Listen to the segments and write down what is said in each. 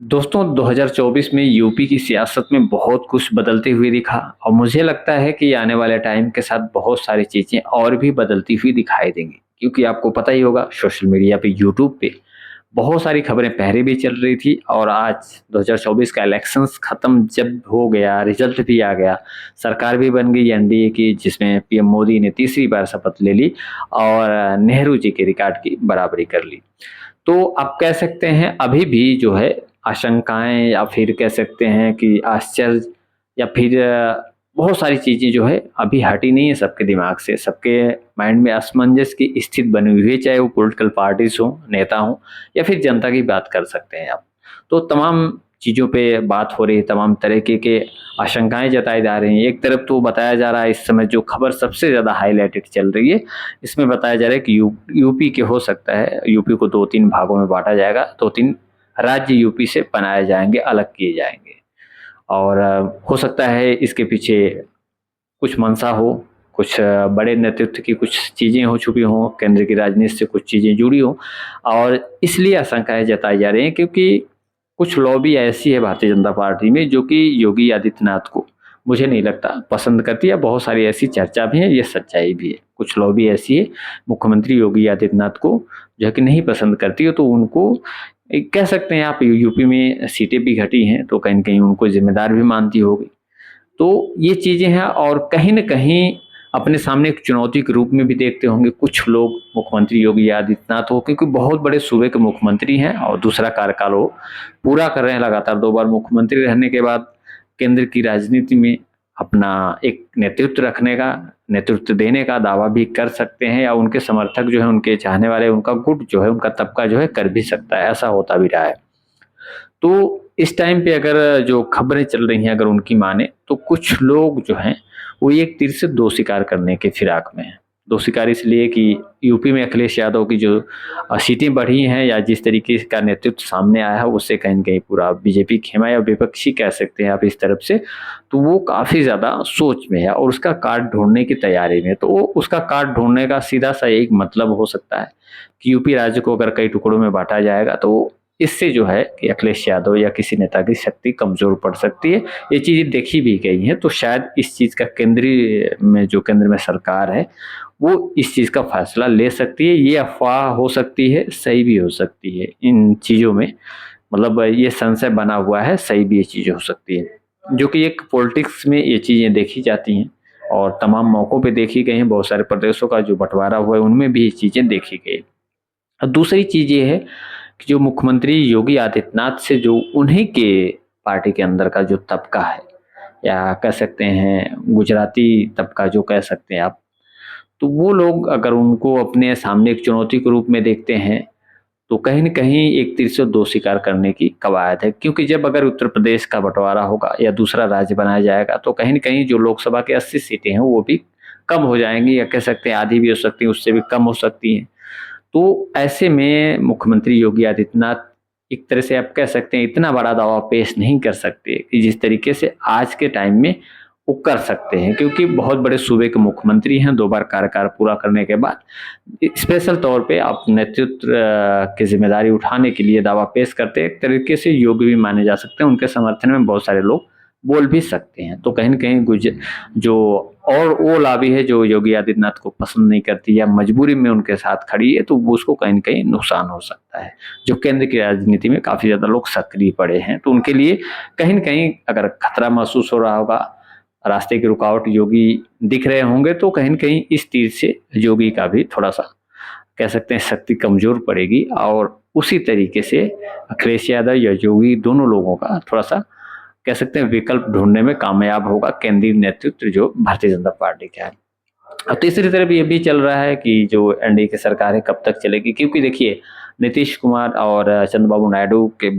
दोस्तों 2024 में यूपी की सियासत में बहुत कुछ बदलते हुए दिखा और मुझे लगता है कि आने वाले टाइम के साथ बहुत सारी चीज़ें और भी बदलती हुई दिखाई देंगी। क्योंकि आपको पता ही होगा सोशल मीडिया पे यूट्यूब पे बहुत सारी खबरें पहले भी चल रही थी और आज 2024 का इलेक्शंस खत्म जब हो गया, रिजल्ट भी आ गया, सरकार भी बन गई एनडीए की जिसमें पीएम मोदी ने तीसरी बार शपथ ले ली और नेहरू जी के रिकॉर्ड की बराबरी कर ली। तो आप कह सकते हैं अभी भी जो है आशंकाएँ या फिर कह सकते हैं कि आश्चर्य या फिर बहुत सारी चीज़ें जो है अभी हटी नहीं है सबके दिमाग से, सबके माइंड में असमंजस की स्थिति बनी हुई है, चाहे वो पॉलिटिकल पार्टीज़ हों, नेता हों या फिर जनता की बात कर सकते हैं आप। तो तमाम चीज़ों पे बात हो रही है, तमाम तरीके के आशंकाएँ जताई जा रही हैं। एक तरफ तो बताया जा रहा है इस समय जो खबर सबसे ज़्यादा हाइलाइटेड चल रही है, इसमें बताया जा रहा है कि यूपी के हो सकता है, यूपी को 2-3 भागों में बाँटा जाएगा, 2-3 राज्य यूपी से बनाए जाएँगे, अलग किए जाएँगे। और हो सकता है इसके पीछे कुछ मंशा हो, कुछ बड़े नेतृत्व की कुछ चीज़ें हो छुपी हों, केंद्र की राजनीति से कुछ चीज़ें जुड़ी हों और इसलिए आशंकाएँ जताई जा रही हैं क्योंकि कुछ लॉबी ऐसी है भारतीय जनता पार्टी में जो कि योगी आदित्यनाथ को मुझे नहीं लगता पसंद करती है। बहुत सारी ऐसी चर्चा भी है, ये सच्चाई भी है। कुछ लॉबी ऐसी है मुख्यमंत्री योगी आदित्यनाथ को जो है कि नहीं पसंद करती है, तो उनको एक कह सकते हैं आप यूपी में सीटें भी घटी हैं, तो कहीं न कहीं उनको ज़िम्मेदार भी मानती होगी। तो ये चीज़ें हैं और कहीं न कहीं अपने सामने एक चुनौती के रूप में भी देखते होंगे कुछ लोग मुख्यमंत्री योगी आदित्यनाथ हो क्योंकि बहुत बड़े सूबे के मुख्यमंत्री हैं और दूसरा कार्यकाल वो पूरा कर रहे हैं लगातार 2 बार मुख्यमंत्री रहने के बाद केंद्र की राजनीति में अपना एक नेतृत्व रखने का, नेतृत्व देने का दावा भी कर सकते हैं या उनके समर्थक जो हैं, उनके चाहने वाले उनका गुट जो है, उनका तबका जो है कर भी सकता है, ऐसा होता भी रहा है। तो इस टाइम पे अगर जो खबरें चल रही हैं अगर उनकी माने तो कुछ लोग जो हैं वो एक तीर से दो शिकार करने के फिराक में हैं। दो शिकार इसलिए कि यूपी में अखिलेश यादव की जो सीटें बढ़ी हैं या जिस तरीके का नेतृत्व सामने आया है उससे कहीं न कहीं पूरा बीजेपी खेमा या विपक्षी कह सकते हैं आप इस तरफ से, तो वो काफ़ी ज़्यादा सोच में है और उसका काट ढूँढने की तैयारी में है। तो वो उसका काट ढूँढने का सीधा-सा एक मतलब हो सकता है कि यूपी राज्य को अगर कई टुकड़ों में बाँटा जाएगा तो इससे जो है कि अखिलेश यादव या किसी नेता की शक्ति कमज़ोर पड़ सकती है। ये चीज़ें देखी भी गई हैं, तो शायद इस चीज़ का केंद्र में सरकार है, वो इस चीज़ का फ़ैसला ले सकती है। ये अफ़वाह हो सकती है, सही भी हो सकती है। इन चीज़ों में मतलब ये संशय बना हुआ है, सही भी ये चीज़ें हो सकती है। जो कि एक पॉलिटिक्स में ये चीज़ें देखी जाती हैं और तमाम मौकों पे देखी गई हैं। बहुत सारे प्रदेशों का जो बँटवारा हुआ है, उनमें भी ये चीज़ें देखी गई। दूसरी चीज़ ये है कि जो मुख्यमंत्री योगी आदित्यनाथ से जो उन्हीं के पार्टी के अंदर का जो तबका है या कह सकते हैं गुजराती तबका जो कह सकते हैं आप, तो वो लोग अगर उनको अपने सामने एक चुनौती के रूप में देखते हैं, तो कहीं न कहीं एक तीर से दो शिकार करने की कवायद है। क्योंकि जब अगर उत्तर प्रदेश का बँटवारा होगा या दूसरा राज्य बनाया जाएगा, तो कहीं न कहीं जो लोकसभा की 80 सीटें हैं, वो भी कम हो जाएँगी या कह सकते हैं आधी भी हो सकती हैं, उससे भी कम हो सकती हैं। तो ऐसे में मुख्यमंत्री योगी आदित्यनाथ एक तरह से आप कह सकते हैं इतना बड़ा दावा पेश नहीं कर सकते कि जिस तरीके से आज के टाइम में वो कर सकते हैं क्योंकि बहुत बड़े सूबे के मुख्यमंत्री हैं 2 बार कार्यकाल पूरा करने के बाद स्पेशल तौर पे आप नेतृत्व की जिम्मेदारी उठाने के लिए दावा पेश करते हैं। एक तरीके से योग्य भी माने जा सकते हैं, उनके समर्थन में बहुत सारे लोग बोल भी सकते हैं। तो कहीं न कहीं जो और वो लॉबी है जो योगी आदित्यनाथ को पसंद नहीं करती या मजबूरी में उनके साथ खड़ी है, तो वो उसको कहीं न कहीं नुकसान हो सकता है। जो केंद्र की राजनीति में काफ़ी ज़्यादा लोग सक्रिय पड़े हैं, तो उनके लिए कहीं न कहीं अगर खतरा महसूस हो रहा होगा, रास्ते की रुकावट योगी दिख रहे होंगे, तो कहीं न कहीं इस तीर से योगी का भी थोड़ा-सा कह सकते हैं शक्ति कमज़ोर पड़ेगी और उसी तरीके से अखिलेश यादव या योगी दोनों लोगों का थोड़ा-सा कह सकते हैं विकल्प ढूँढने में कामयाब होगा केंद्रीय नेतृत्व जो भारतीय जनता पार्टी का है। और तीसरी तरफ ये भी चल रहा है कि जो एनडीए की सरकार है कब तक चलेगी क्योंकि देखिए नीतीश कुमार और चंद्रबाबू नायडू के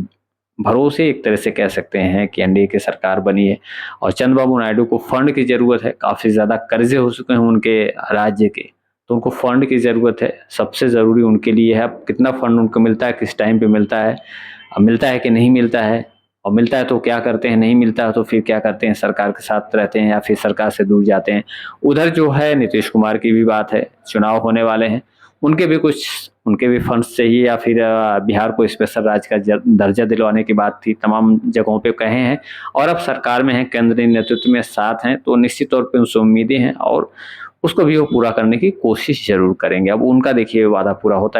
भरोसे एक तरह से कह सकते हैं कि एनडीए की सरकार बनी है और चंद्रबाबू नायडू को फंड की ज़रूरत है, काफ़ी ज़्यादा कर्ज़े हो चुके हैं उनके राज्य के, तो उनको फंड की ज़रूरत है। सबसे ज़रूरी उनके लिए है अब कितना फंड उनको मिलता है, किस टाइम पे मिलता है कि नहीं मिलता है और मिलता है तो क्या करते हैं, नहीं मिलता है तो फिर क्या करते हैं, सरकार के साथ रहते हैं या फिर सरकार से दूर जाते हैं। उधर जो है नीतीश कुमार की भी बात है, चुनाव होने वाले हैं, उनके भी फंड्स चाहिए या फिर बिहार को स्पेशल राज्य का दर्जा दिलवाने की बात थी, तमाम जगहों पे कहे हैं और अब सरकार में हैं, केंद्रीय नेतृत्व में साथ हैं, तो निश्चित तौर पे उनसे उम्मीदें हैं और उसको भी वो पूरा करने की कोशिश ज़रूर करेंगे। अब उनका देखिए वादा पूरा होता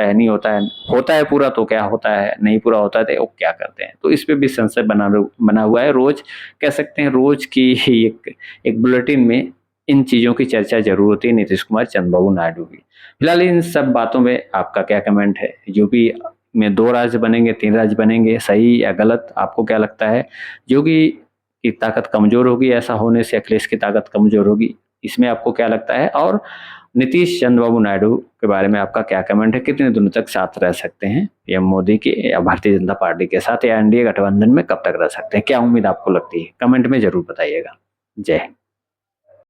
है पूरा तो क्या होता है, नहीं पूरा होता है तो वो क्या करते हैं। तो इस पे भी संशय बना हुआ है। रोज़ कह सकते हैं रोज़ की एक बुलेटिन में इन चीज़ों की चर्चा ज़रूर होती है नीतीश कुमार, चंद्रबाबू नायडू की। फिलहाल इन सब बातों में आपका क्या कमेंट है? यूपी में 2 राज्य बनेंगे, 3 राज्य बनेंगे, सही या गलत? आपको क्या लगता है? योगी की ताकत कमज़ोर होगी ऐसा होने से, अखिलेश की ताकत कमज़ोर होगी, इसमें आपको क्या लगता है? और नीतीश चंद्रबाबू नायडू के बारे में आपका क्या कमेंट है? कितने दिनों तक साथ रह सकते हैं पीएम मोदी के या भारतीय जनता पार्टी के साथ या एनडीए गठबंधन में कब तक रह सकते हैं? क्या उम्मीद आपको लगती है? कमेंट में ज़रूर बताइएगा। जय हिंद।